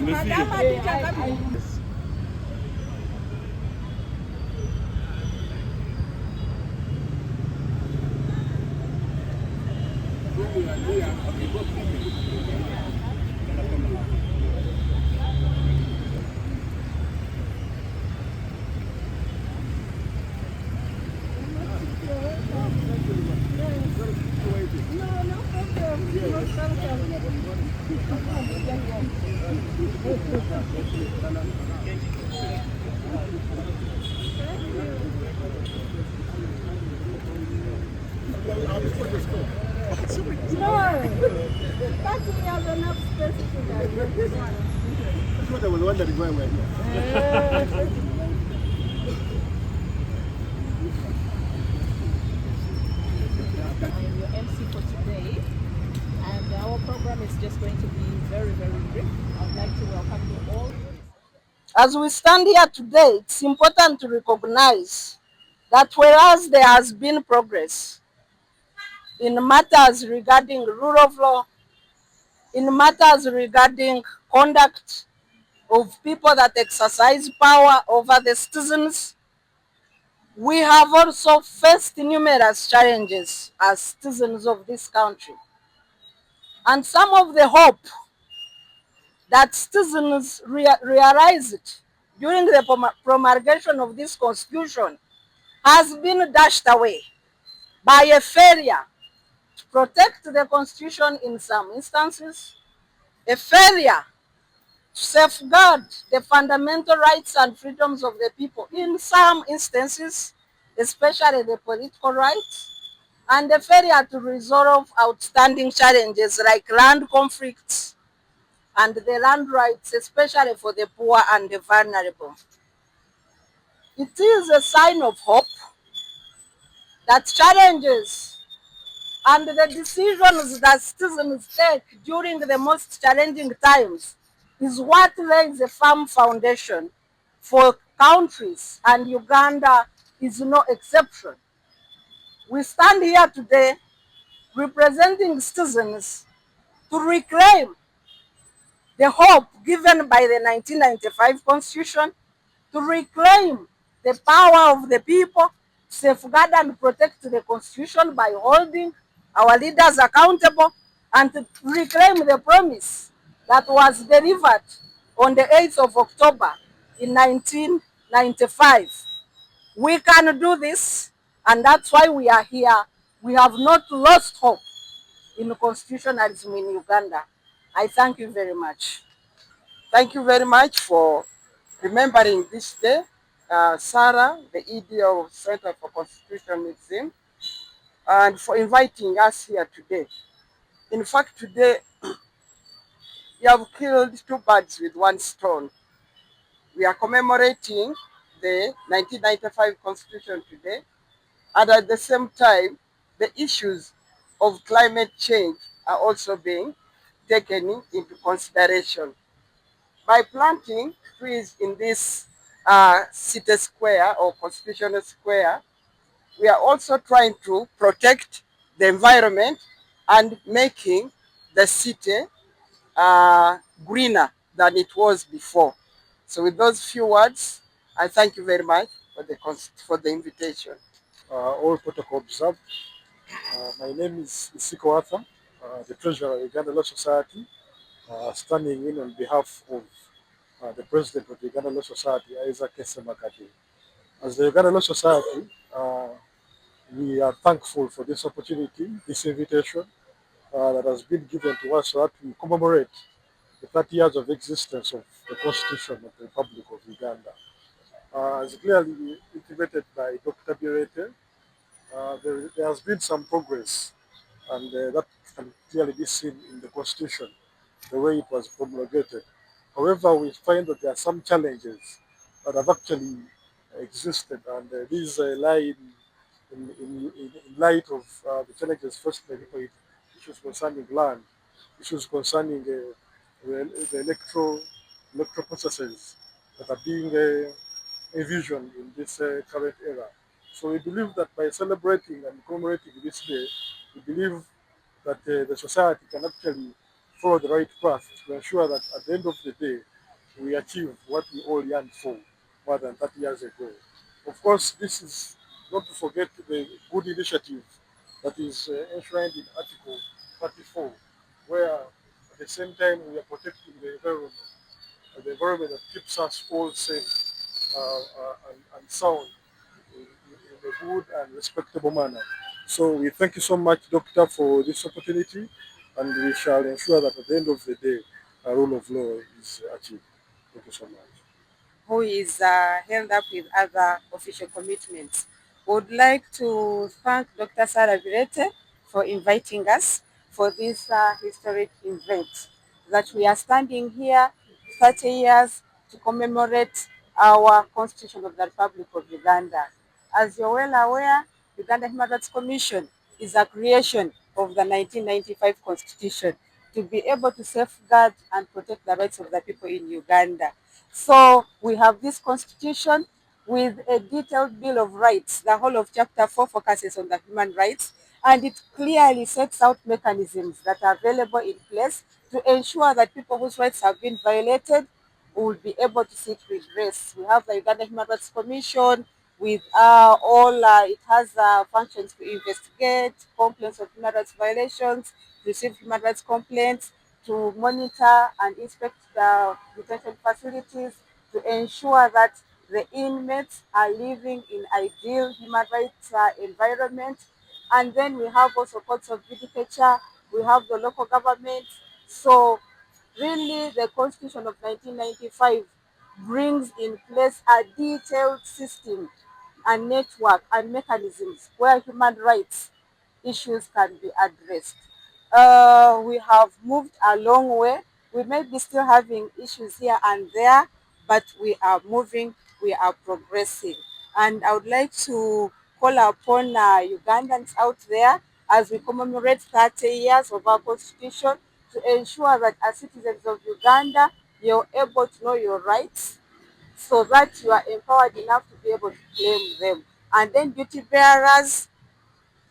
That's what I was wondering why we're here. I'm your MC for today, and our program is just going to be very, very brief. I would like to welcome you all. As we stand here today, it's important to recognize that whereas there has been progress in matters regarding rule of law, in matters regarding conduct of people that exercise power over the citizens, we have also faced numerous challenges as citizens of this country. And some of the hope that citizens realized during the promulgation of this constitution has been dashed away by a failure to protect the constitution in some instances, a failure to safeguard the fundamental rights and freedoms of the people in some instances, especially the political rights, and a failure to resolve outstanding challenges like land conflicts and the land rights, especially for the poor and the vulnerable. It is a sign of hope that challenges and the decisions that citizens take during the most challenging times is what lays a firm foundation for countries, and Uganda is no exception. We stand here today representing citizens to reclaim the hope given by the 1995 Constitution, to reclaim the power of the people, to safeguard and protect the Constitution by holding our leaders accountable, and to reclaim the promise that was delivered on the 8th of October in 1995. We can do this, and that's why we are here. We have not lost hope in constitutionalism in Uganda. I thank you very much. Thank you very much for remembering this day, Sarah, the ED of Center for Constitutionalism, and for inviting us here today. In fact, today we have killed two birds with one stone. We are commemorating the 1995 Constitution today, and at the same time, the issues of climate change are also being taken into consideration. By planting trees in this city square or constitutional square, we are also trying to protect the environment and making the city greener than it was before. So with those few words, I thank you very much for the invitation. All protocol observed. My name is Isiko Arthur, the Treasurer of Uganda Law Society, standing in on behalf of the President of the Uganda Law Society, Isaac Makati. As the Uganda Law Society, we are thankful for this opportunity, this invitation that has been given to us so that we commemorate the 30 years of existence of the Constitution of the Republic of Uganda. As clearly intimated by Dr. Birete, there has been some progress, and that can clearly be seen in the Constitution, the way it was promulgated. However, we find that there are some challenges that have actually existed, and these lie in light of the challenges faced by people, issues concerning land, issues concerning the electoral processes that are being envisioned in this current era. So we believe that by celebrating and commemorating this day, we believe that the society can actually follow the right path to ensure that at the end of the day, we achieve what we all yearned for more than 30 years ago. Of course, this is not to forget the good initiative that is enshrined in Article 34, where at the same time we are protecting the environment that keeps us all safe and sound in a good and respectable manner. So we thank you so much, Doctor, for this opportunity, and we shall ensure that at the end of the day, a rule of law is achieved. Thank you so much. Who is held up with other official commitments. Would like to thank Dr. Sarah Virete for inviting us for this historic event that we are standing here 30 years to commemorate our Constitution of the Republic of Uganda. As you're well aware, Uganda Human Rights Commission is a creation of the 1995 Constitution to be able to safeguard and protect the rights of the people in Uganda. So we have this constitution with a detailed Bill of Rights. The whole of Chapter 4 focuses on the human rights, and it clearly sets out mechanisms that are available in place to ensure that people whose rights have been violated will be able to seek redress. We have the Uganda Human Rights Commission with all it has functions to investigate complaints of human rights violations, receive human rights complaints, to monitor and inspect the detention facilities, to ensure that the inmates are living in ideal human rights environment. And then we have also courts of judicature, we have the local government. So really the Constitution of 1995 brings in place a detailed system and network and mechanisms where human rights issues can be addressed. We have moved a long way. We may be still having issues here and there, but we are moving, we are progressing. And I would like to call upon Ugandans out there as we commemorate 30 years of our constitution to ensure that as citizens of Uganda, you're able to know your rights so that you are empowered enough to be able to claim them. And then duty bearers,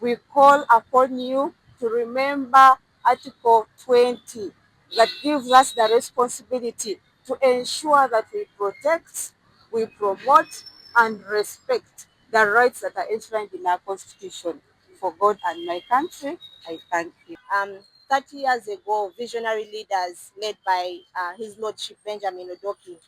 we call upon you to remember Article 20 that gives us the responsibility to ensure that we protect, we promote, and respect the rights that are enshrined in our Constitution. For God and my country, I thank you. 30 years ago, visionary leaders led by His Lordship Benjamin Odoki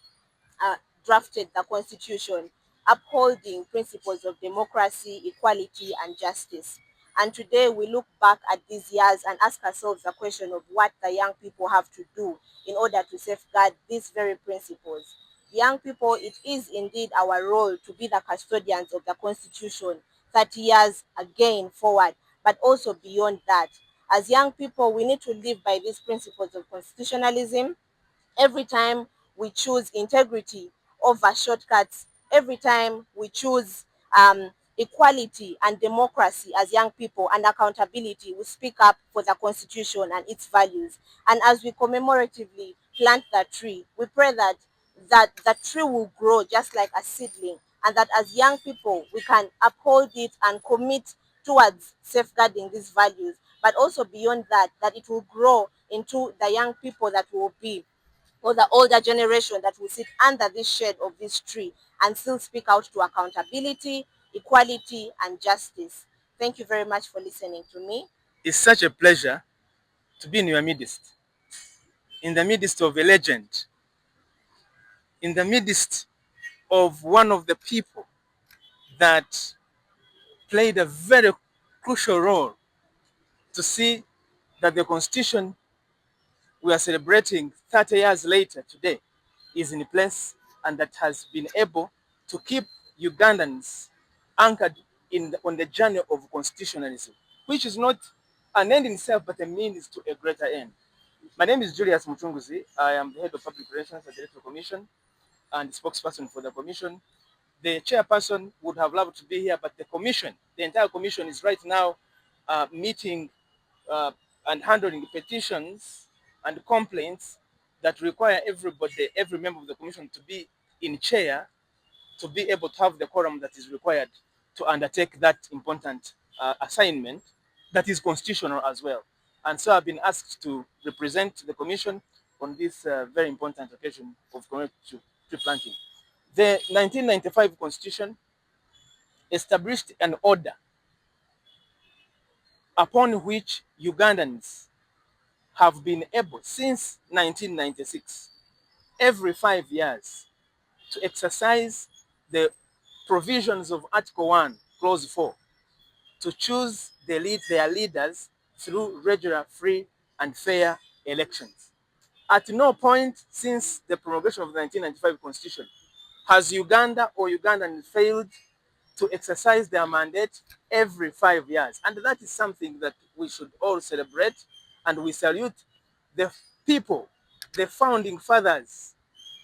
uh, drafted the Constitution, upholding principles of democracy, equality, and justice. And today we look back at these years and ask ourselves the question of what the young people have to do in order to safeguard these very principles. Young people, it is indeed our role to be the custodians of the Constitution 30 years again forward, but also beyond that. As young people, we need to live by these principles of constitutionalism. Every time we choose integrity over shortcuts, every time we choose equality and democracy as young people and accountability, we speak up for the Constitution and its values. And as we commemoratively plant the tree, we pray that the tree will grow just like a seedling, and that as young people we can uphold it and commit towards safeguarding these values, but also beyond that, that it will grow into the young people that will be, or the older generation that will sit under this shade of this tree and still speak out to accountability, equality, and justice. Thank you very much for listening to me. It's such a pleasure to be in your midst, in the midst of a legend, in the midst of one of the people that played a very crucial role to see that the Constitution we are celebrating 30 years later today is in place, and that has been able to keep Ugandans anchored on the journey of constitutionalism, which is not an end in itself, but a means to a greater end. My name is Julius Muchunguzi. I am the head of public relations at the Electoral Commission and spokesperson for the commission. The chairperson would have loved to be here, but the commission, the entire commission, is right now meeting uh, and handling petitions and complaints that require everybody, every member of the commission to be in chair to be able to have the quorum that is required to undertake that important assignment that is constitutional as well. And so I've been asked to represent the Commission on this very important occasion of commemorative tree planting. The 1995 Constitution established an order upon which Ugandans have been able, since 1996, every 5 years, to exercise the provisions of Article 1, Clause 4, to choose their leaders through regular, free, and fair elections. At no point since the promulgation of the 1995 Constitution has Uganda or Ugandans failed to exercise their mandate every 5 years. And that is something that we should all celebrate, and we salute the people, the founding fathers,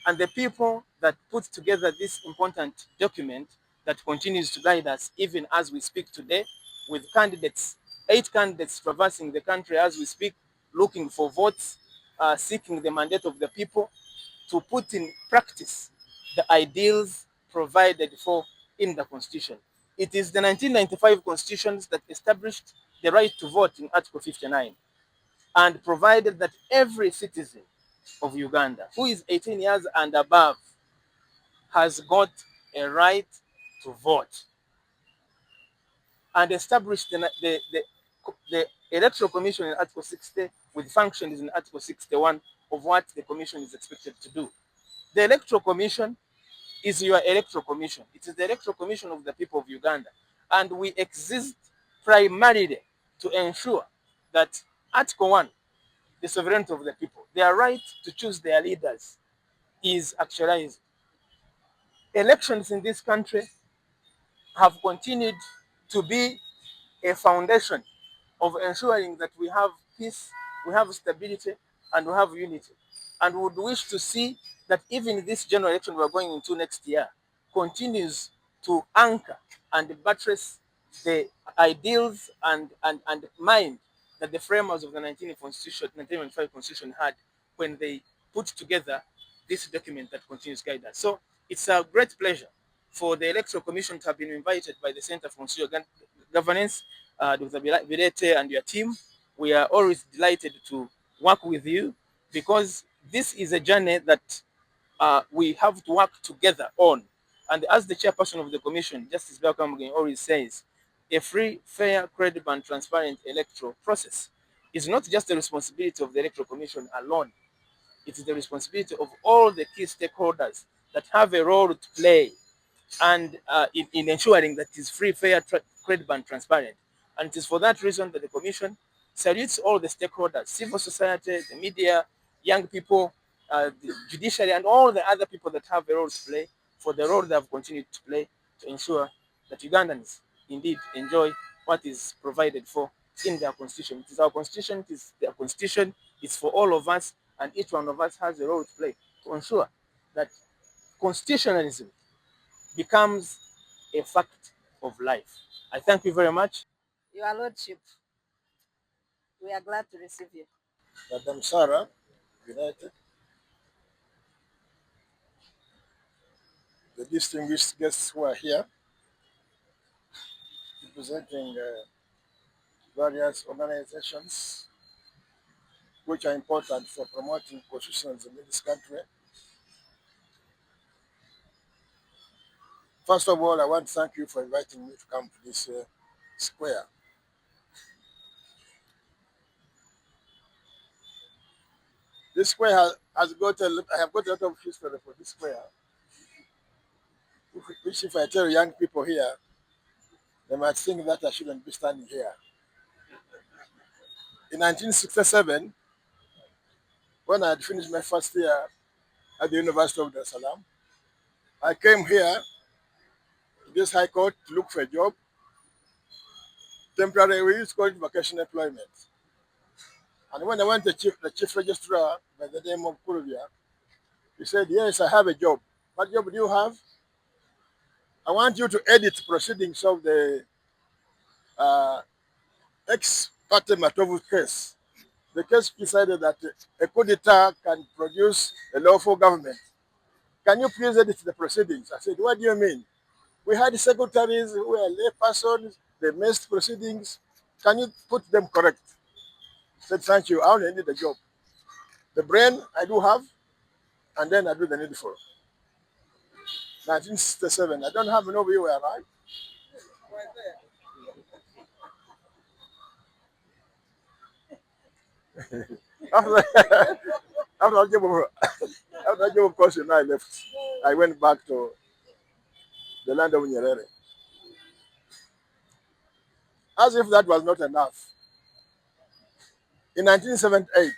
and the people that put together this important document that continues to guide us even as we speak today, with candidates, 8 candidates traversing the country as we speak, looking for votes, seeking the mandate of the people to put in practice the ideals provided for in the Constitution. It is the 1995 Constitution that established the right to vote in Article 59 and provided that every citizen of Uganda who is 18 years and above has got a right to vote, and established the Electoral Commission in Article 60 with functions in Article 61 of what the Commission is expected to do. The Electoral Commission is your Electoral Commission. It is the Electoral Commission of the people of Uganda. And we exist primarily to ensure that Article 1, the sovereignty of the people, their right to choose their leaders, is actualized. Elections in this country have continued to be a foundation of ensuring that we have peace, we have stability, and we have unity. And we would wish to see that even this general election we are going into next year continues to anchor and buttress the ideals and mind that the framers of the 1995 Constitution had when they put together this document that continues to guide us. So it's a great pleasure for the Electoral Commission to have been invited by the Center for Constitutional Governance, Dr. Birete and your team. We are always delighted to work with you, because this is a journey that we have to work together on. And as the chairperson of the commission, Justice Belkamugin always says, a free, fair, credible, and transparent electoral process is not just the responsibility of the Electoral Commission alone. It is the responsibility of all the key stakeholders that have a role to play and in ensuring that it is free, fair, credible, and transparent. And it is for that reason that the Commission salutes all the stakeholders, civil society, the media, young people, the judiciary, and all the other people that have a role to play, for the role they have continued to play to ensure that Ugandans indeed enjoy what is provided for in their constitution. It is our constitution, it is their constitution, it's for all of us, and each one of us has a role to play to ensure that constitutionalism becomes a fact of life. I thank you very much. Your Lordship, we are glad to receive you. Madam Sarah, United, the distinguished guests who are here, representing various organizations which are important for promoting constitutionalism in this country. First of all, I want to thank you for inviting me to come to this square. This square I have got a lot of history for this square, which if I tell young people here, they might think that I shouldn't be standing here. In 1967, when I had finished my first year at the University of Dar es Salaam, I came here to this High Court to look for a job. Temporarily, we used to call it vacation employment. And when I went to the chief registrar by the name of Kuruvia, he said, yes, I have a job. What job do you have? I want you to edit proceedings of the ex-parte Matovu case. The case decided that a coup d'etat can produce a lawful government. Can you please edit the proceedings? I said, what do you mean? We had secretaries who were lay persons, they missed proceedings. Can you put them correct? Said, thank you, I only need the job. The brain I do have, and then I do the needful. 1967, I don't have no way where I after, after I gave up, after I gave up course, I left. I went back to the land of Nyerere. As if that was not enough. In 1978,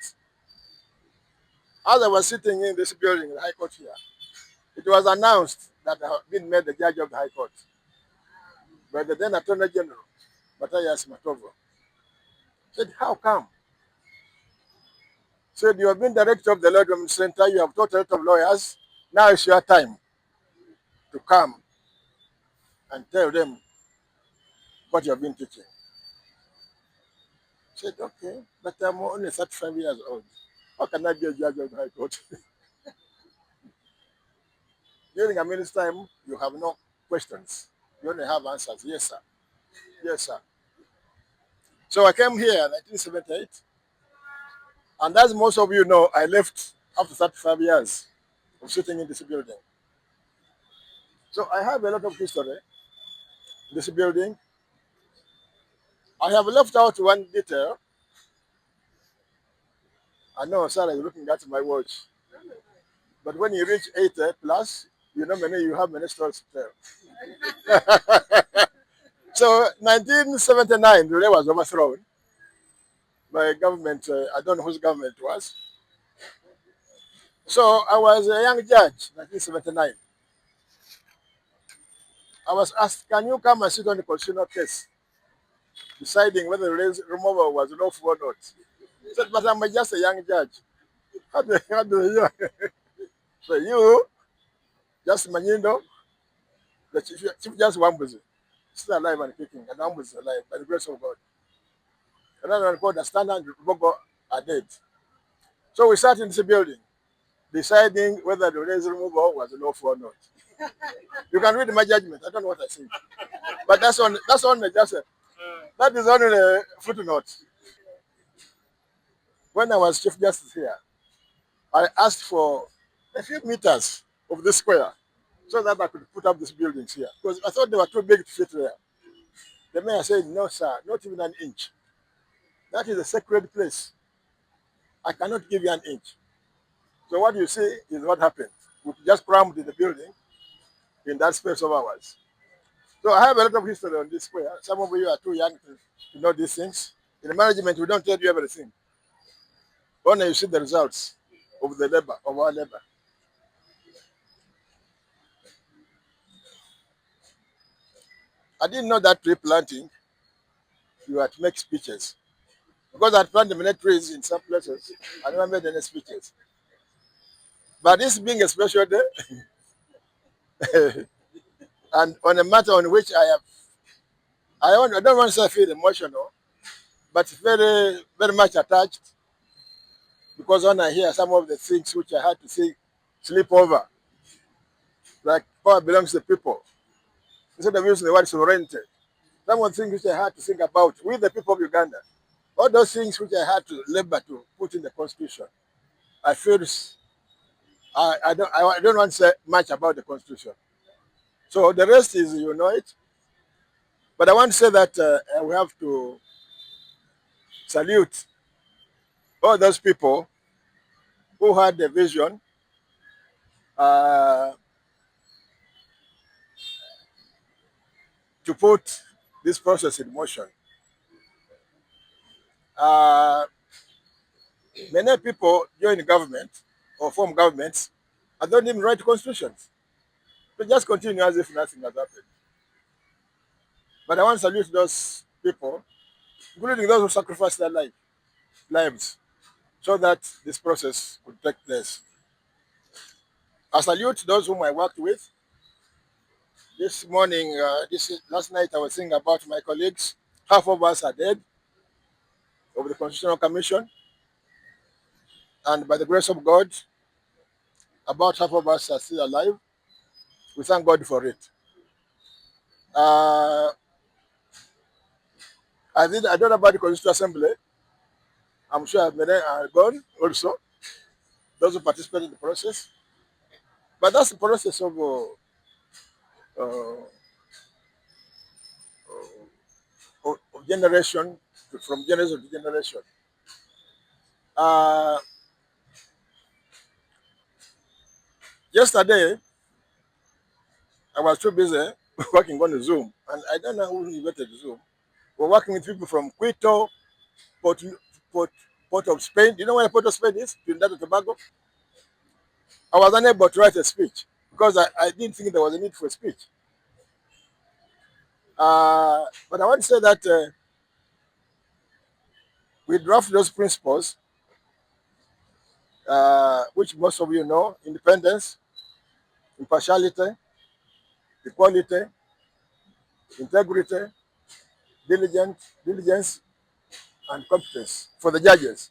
as I was sitting in this building, the High Court here, it was announced that I had been made the judge of the High Court by the then Attorney General, Mathias Matovo. Said, how come? Said, you have been director of the Law Development Center, you have taught a lot of lawyers, now it's your time to come and tell them what you have been teaching. Said, okay, but I'm only 35 years old. How can I be a judge of the High Court? During a minute's time, you have no questions. You only have answers. Yes, sir. Yes, sir. So I came here in 1978, and as most of you know, I left after 35 years of sitting in this building. So I have a lot of history in this building. I have left out one detail. I know Sarah is looking at my watch, but when you reach 80 plus, you know you have many stories to tell. So 1979, the was overthrown by a government. I don't know whose government it was. So I was a young judge, 1979. I was asked, can you come and sit on the constitutional case, deciding whether the removal was lawful or not? I said, but I'm just a young judge. How do you? So you, just Manindo, the chief just Wambuzi, still alive and kicking, and Wambuzi alive by the grace of God. Another one called the Standard Bogo are dead. So we sat in this building, deciding whether the raise removal was lawful or not. You can read my judgment. I don't know what I said, but that's on just that is only a footnote. When I was chief justice here, I asked for a few meters of this square so that I could put up these buildings here because I thought they were too big to fit there. The mayor said, no, sir, not even an inch. That is a sacred place. I cannot give you an inch. So what you see is what happened. We just crammed in the building in that space of ours. So I have a lot of history on this square. Some of you are too young to know these things. In the management, we don't tell you everything. Only you see the results of the labor, of our labor. I didn't know that tree planting, you had to make speeches. Because I planted many trees in some places, I never made any speeches. But this being a special day, and on a matter on which I don't want to say I feel emotional, but very, very much attached, because when I hear some of the things which I had to sleep over, like power belongs to the people, instead of using the word sovereignty, some of the things which I had to think about with the people of Uganda, all those things which I had to labor to put in the constitution, I feel I don't want to say much about the constitution. So the rest is, you know it. But I want to say that we have to salute all those people who had the vision uh, to put this process in motion. Uh, Many people join government or form governments and don't even write constitutions. They just continue as if nothing has happened. But I want to salute those people, including those who sacrificed their lives, so that this process could take place. I salute those whom I worked with. This morning, last night, I was thinking about my colleagues. Half of us are dead of the Constitutional Commission, and by the grace of God, about half of us are still alive. We thank God for it. I don't know about the Constitutional Assembly. I'm sure many are gone also, those who participated in the process. But that's the process uh, of generation from generation to generation. Uh, Yesterday, I was too busy working on the Zoom, and I don't know who invented the Zoom. We're working with people from Quito, Port, Port, Port of Spain. You know where Port of Spain is? Trinidad and Tobago. I was unable to write a speech because I didn't think there was a need for a speech. But I want to say that we draft those principles, which most of you know: independence, impartiality, equality, integrity, diligence, and competence for the judges.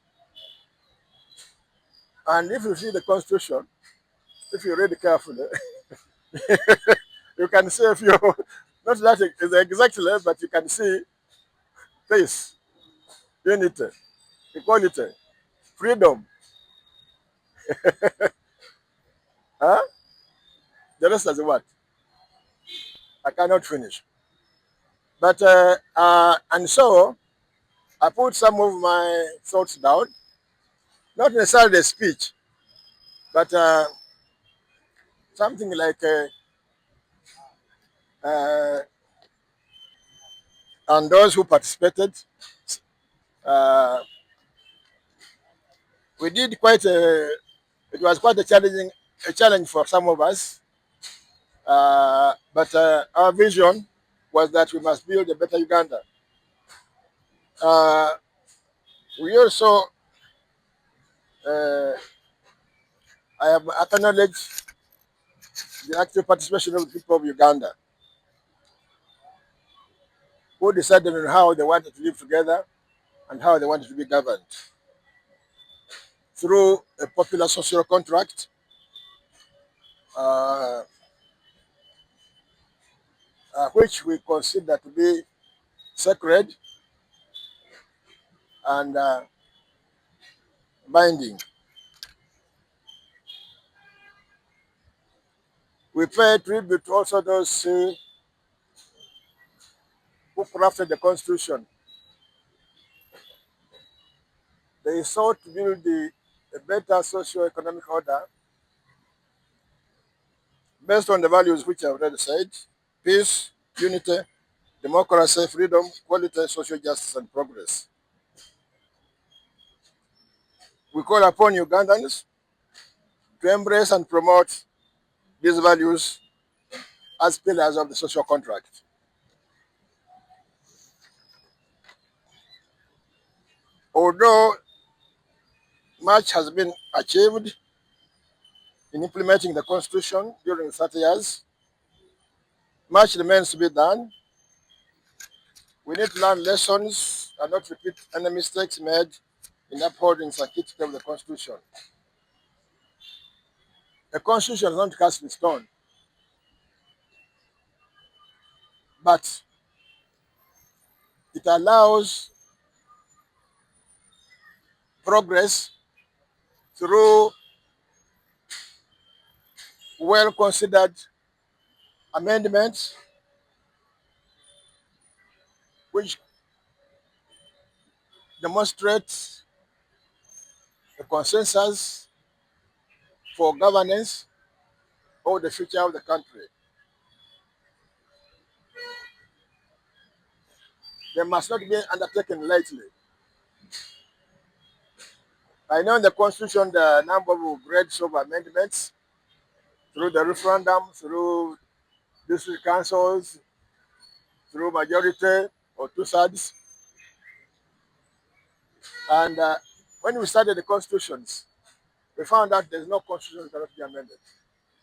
And if you see the Constitution, if you read it carefully, you can see a few, not that exactly, but you can see peace, unity, equality, freedom. Huh? The rest is what? I cannot finish. But, and so I put some of my thoughts down, not necessarily a speech, but something like, uh, and those who participated, uh, we did quite it was quite a challenge for some of us. But our vision was that we must build a better Uganda. Uh, we also, uh, I have acknowledged the active participation of the people of Uganda who decided on how they wanted to live together and how they wanted to be governed through a popular social contract, uh, which we consider to be sacred and binding. We pay tribute to also those who crafted the Constitution. They sought to build a better socio-economic order based on the values which I've already said: peace, unity, democracy, freedom, equality, social justice, and progress. We call upon Ugandans to embrace and promote these values as pillars of the social contract. Although much has been achieved in implementing the Constitution during 30 years, much remains to be done. We need to learn lessons and not repeat any mistakes made in upholding sanctity of the Constitution. The Constitution is not cast in stone, but it allows progress through well-considered amendments which demonstrate a consensus for governance of the future of the country. They must not be undertaken lightly. I know in the Constitution the number of grades of amendments through the referendum, through district councils, through majority or two-thirds. And when we studied the constitutions, we found out there's no constitution that cannot be amended.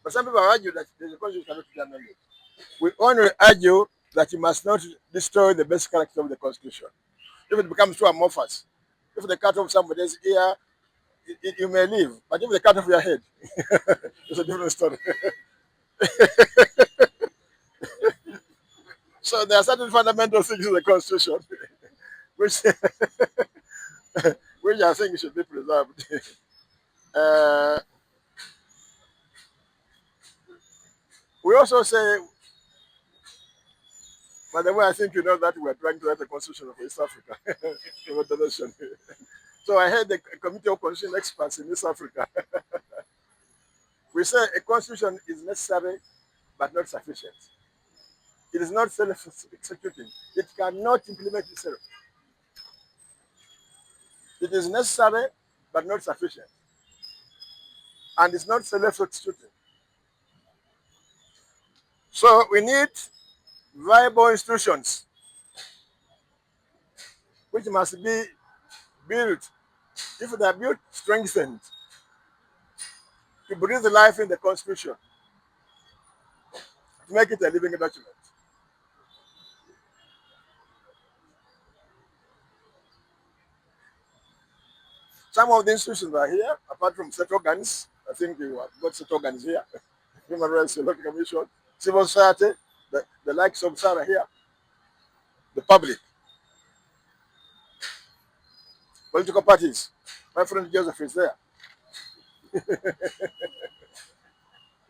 But some people argue that there's a constitution that cannot be amended. We only argue that you must not destroy the basic character of the constitution. If it becomes too amorphous, if they cut off somebody's ear, you may leave. But if they cut off your head, it's a different story. So there are certain fundamental things in the constitution which which which I think should be preserved. uh, we also say, by the way, I think you know that we are trying to write a constitution of East Africa. So I had a committee of constitution experts in East Africa. We say a constitution is necessary but not sufficient. It is not self-executing. It cannot implement itself. It is necessary but not sufficient. And it's not self-executing. So we need viable institutions which must be built. If they are built, strengthened, to breathe life in the constitution, to make it a living document. Some of the institutions are here, apart from state organs. I think you have got state organs here. Human Rights Electoral Commission, civil society, the likes of Sarah here, the public, political parties. My friend Joseph is there.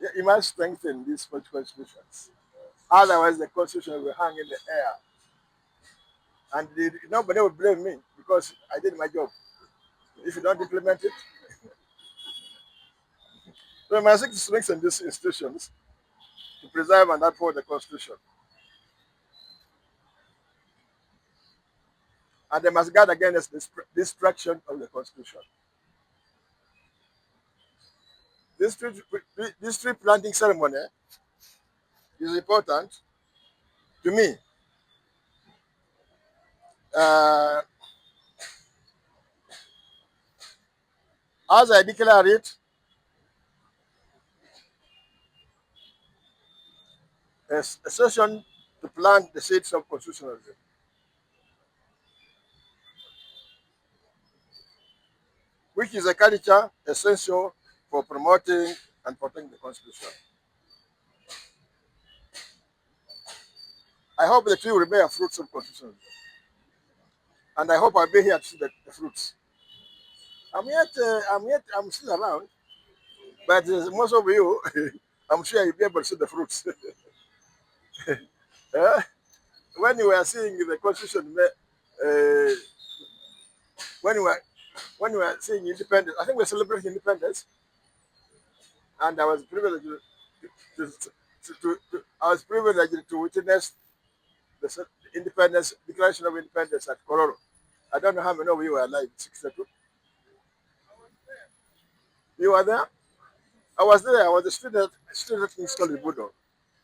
Yeah, you must strengthen these political institutions. Otherwise, the constitution will hang in the air. And nobody will blame me because I did my job. If you don't implement it, so we must strengthen these institutions to preserve and uphold the constitution. And they must guard against the destruction of the constitution. This tree planting ceremony is important to me. As I declare it, a session to plant the seeds of constitutionalism, which is a culture essential for promoting and protecting the constitution. I hope the tree will bear fruits of constitutionalism. And I hope I'll be here to see the fruits. I'm still around, but most of you, I'm sure you'll be able to see the fruits. When you were seeing the constitution, when you were seeing independence, I think we're celebrating independence, and I was privileged to witness the independence declaration of independence at Kororo. I don't know how many of you were alive. 62. You were there. I was there. I was a student in school in Budo.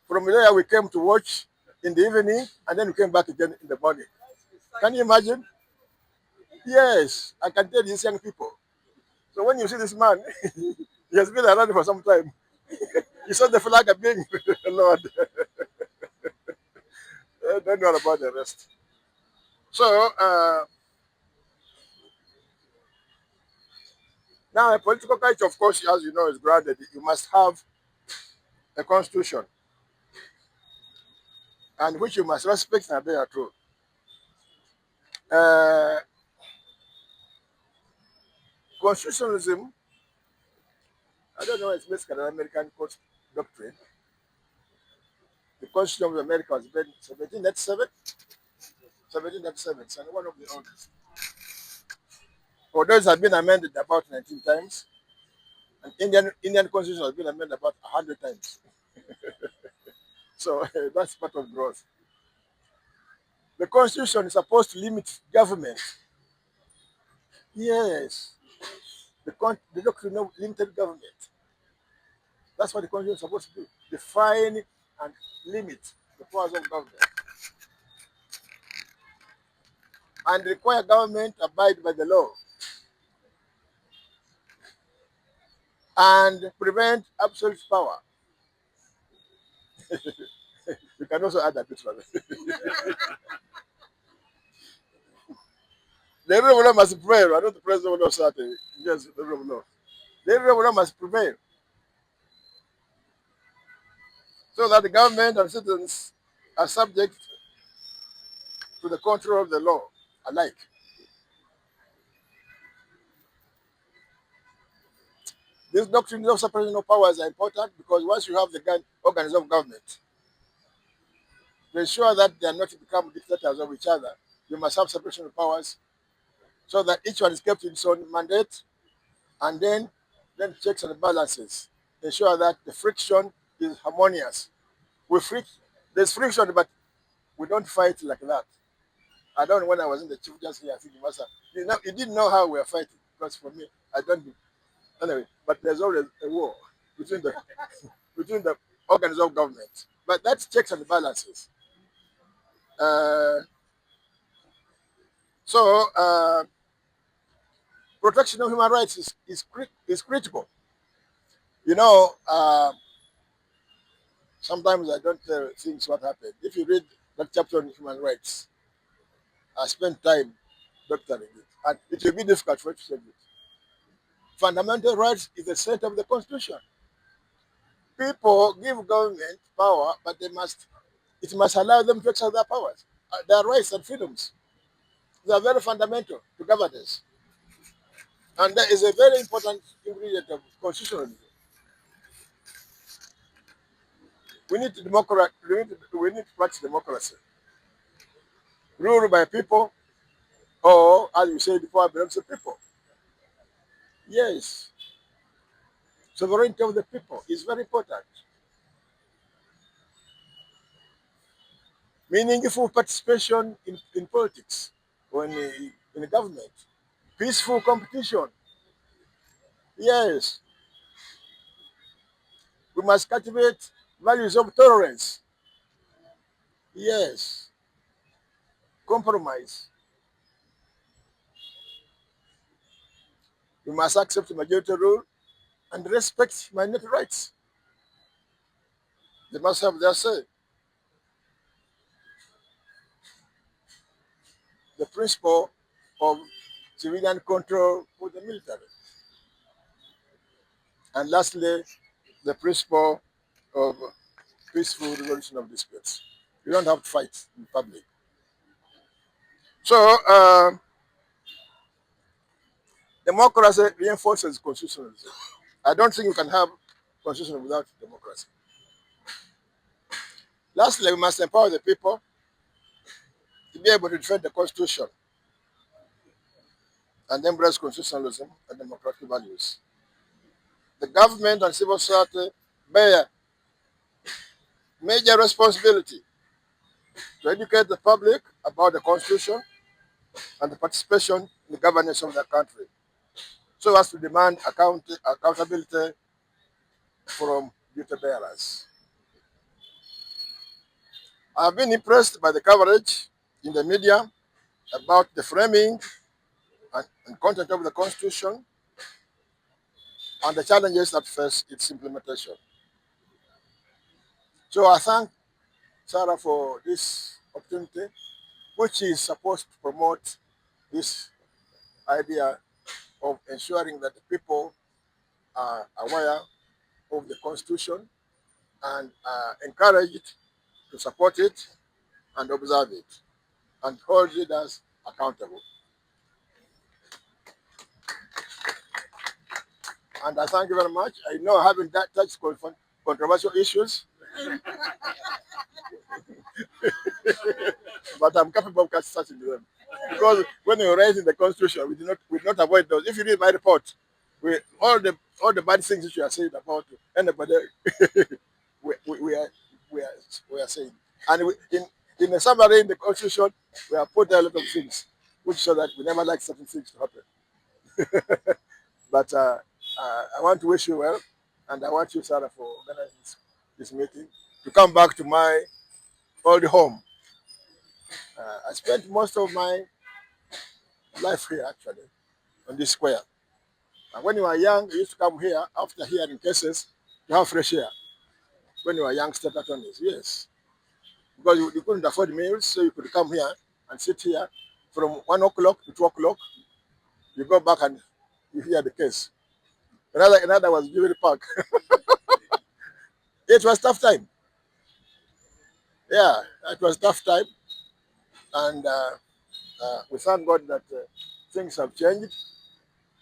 From there, we came to watch in the evening, and then we came back again in the morning. Can you imagine? Yes, I can tell these young people. So when you see this man, he has been around for some time. He saw the flag being Lord. Don't know about the rest. So now a political culture, of course, as you know, is grounded. You must have a constitution, and which you must respect and adhere to. Constitutionalism, I don't know, it's basically an American doctrine. The Constitution of America was made in 1787. 1787, and one of the oldest. Although it has been amended about 19 times, and Indian Constitution has been amended about 100 times. So that's part of growth. The Constitution is supposed to limit government. Yes, the doctrine of limited government. That's what the Constitution is supposed to do. Define and limit the powers of government. And require government to abide by the law. And prevent absolute power. You can also add that bit one. The rule of law must prevail. I know the president will not start. Yes, the rule of law. The rule of law must prevail. So that the government and citizens are subject to the control of the law alike. These doctrines of separation of powers are important because once you have the organs of government, to ensure that they are not to become dictators of each other, you must have separation of powers so that each one is kept in its own mandate, and then checks and balances ensure that the friction is harmonious. There's friction, but we don't fight like that. I don't know when I was in the chief just here, I think you didn't know how we were fighting because for me, I don't. Anyway, but there's always a war between the between the organs of government. But that's checks and balances. Uh, so protection of human rights is critical. You know, sometimes I don't think what happened. If you read that chapter on human rights, I spent time doctoring it, and it will be difficult for you to say it. Fundamental rights is the center of the Constitution. People give government power, but it must allow them to exercise their powers. Their rights and freedoms. They are very fundamental to governance. And that is a very important ingredient of constitutionalism. We need to practice democracy. Ruled by people, or as you said before, belongs to people. Yes, sovereignty of the people is very important. Meaningful participation in politics or in the government. Peaceful competition. Yes, we must cultivate values of tolerance. Yes, compromise. We must accept majority rule and respect minority rights. They must have their say. The principle of civilian control with the military. And lastly, the principle of peaceful resolution of disputes. You don't have to fight in public. So, democracy reinforces constitutionalism. I don't think you can have constitution without democracy. Lastly, we must empower the people to be able to defend the constitution and embrace constitutionalism and democratic values. The government and civil society bear major responsibility to educate the public about the constitution and the participation in the governance of the country, so as to demand accountability from duty bearers. I have been impressed by the coverage in the media about the framing and content of the Constitution and the challenges that face its implementation. So I thank Sarah for this opportunity, which is supposed to promote this idea of ensuring that the people are aware of the Constitution and are encouraged to support it and observe it and hold leaders accountable. And I thank you very much. I know I haven't touched controversial issues, but I'm capable of touching them. Because when we were writing the Constitution, we did not avoid those. If you read my report, all the bad things that you are saying about anybody, we are saying. And in the summary in the Constitution, we have put a lot of things, which show that we never like certain things to happen. But I want to wish you well, and I want you, Sarah, for organizing this meeting, to come back to my old home. I spent most of my life here, actually, on this square. And when you were young, you used to come here after hearing cases to have fresh air. When you were young state attorneys, yes. Because you couldn't afford meals, so you could come here and sit here from 1 o'clock to 2 o'clock. You go back and you hear the case. Another was Jubilee Park. It was tough time. Yeah, it was tough time. And we thank God that things have changed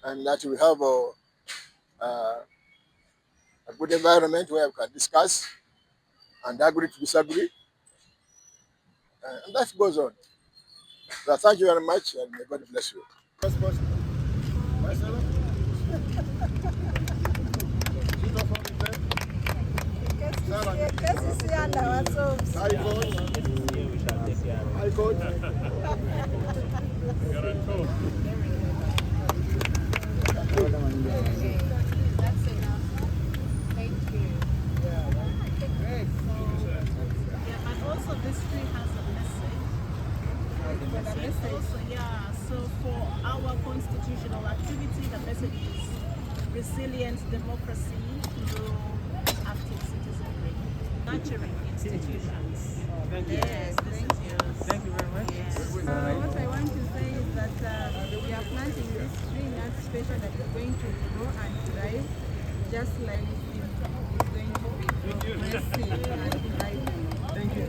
and that we have a good environment where we can discuss and agree to disagree, and that goes on. So thank you very much, and may God bless you. High Court. That's enough. Thank you. But also this tree has a message. Also, so for our constitutional activity, the message is resilient democracy through active citizenry, nurturing institutions. Yes, thank you. Thank you very much. Yes. What I want to say is that we are planting this tree nut special that is going to grow and thrive, just like it's going to be progressive and thriving. Thank you.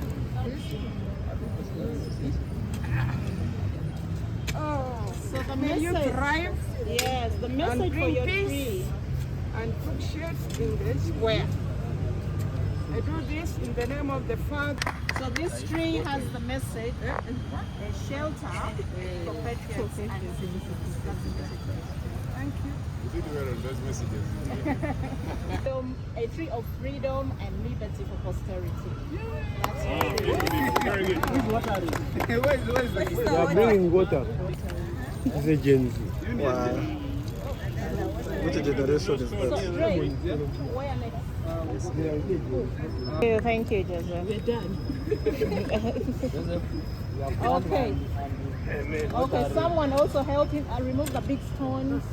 So the May you message, thrive yes, the and message for bring your peace tree. and put shades in the square. I do this in the name of the Father. So this tree has the message, a shelter for patriots and citizens. That's the message. Thank you. We did well on those messages. A tree of freedom and liberty for posterity. That's very Very good. You are bringing water. It's a Gen Z. Wow. Which generation is so that? great. Where next? Thank you, Joseph. We're done. Okay. Okay, someone also help him remove the big stones.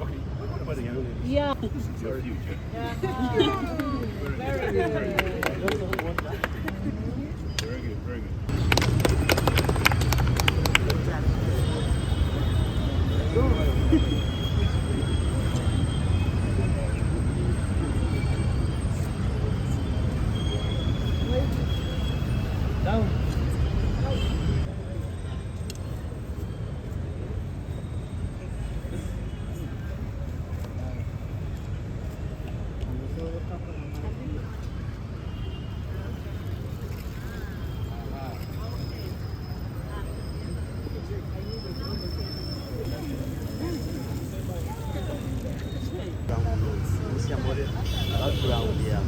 Okay, what about the young lady? Yeah. It's your future. Yeah. Very good. Very good, very good. Down. Background, yeah.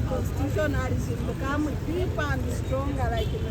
Constitution has become deeper and stronger like in the